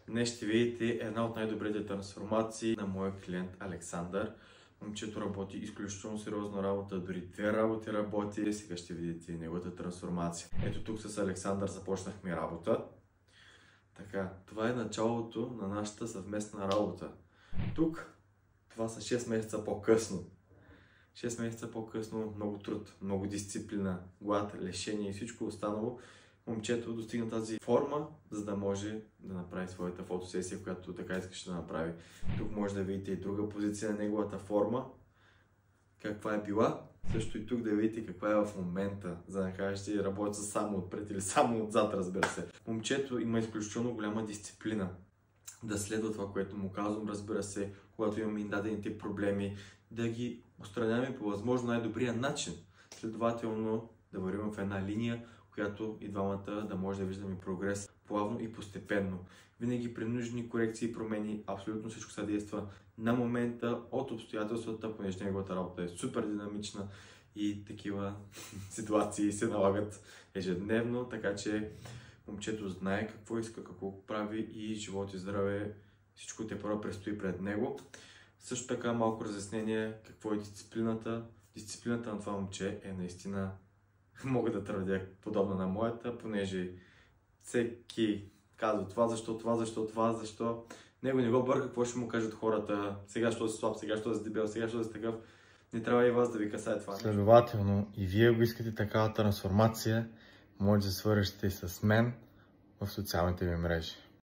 Днес ще видите една от най-добрите трансформации на моя клиент Александър. Момчето работи изключително сериозна работа, дори 2 работи работи. Сега ще видите неговата трансформация. Ето тук с Александър започнахме работа. Така, това е началото на нашата съвместна работа. Тук, това са 6 месеца по-късно. 6 месеца по-късно, много труд, много дисциплина, глад, лишение и всичко останало. Момчето достигна тази форма, за да може да направи своята фотосесия, която така искаше да направи. Тук може да видите и друга позиция на неговата форма, каква е била. Също и тук да видите каква е в момента, за да кажете работи само отпред или само отзад, разбира се. Момчето има изключително голяма дисциплина да следва това, което му казвам, разбира се, когато имаме дадените проблеми, да ги отстраняваме по възможно най-добрия начин. Следователно да вървим в една линия, която и двамата да може да виждаме прогрес плавно и постепенно. Винаги при нужни корекции и промени, абсолютно всичко се действа на момента от обстоятелствата, понеже неговата работа е супер динамична и такива ситуации се налагат ежедневно, така че момчето знае какво иска, какво прави и живот и здраве, всичко тепърва предстои пред него. Също така малко разяснение какво е дисциплината. Дисциплината на това момче е наистина, мога да твърдя, подобна на моята, понеже всеки казва това, защо. Него не го бърка, какво ще му кажат хората, сега що си слаб, сега що си дебел, сега що си такъв. Не трябва и вас да ви касае това. Следователно, и вие го искате такава трансформация, може да свършите с мен в социалните ми мрежи.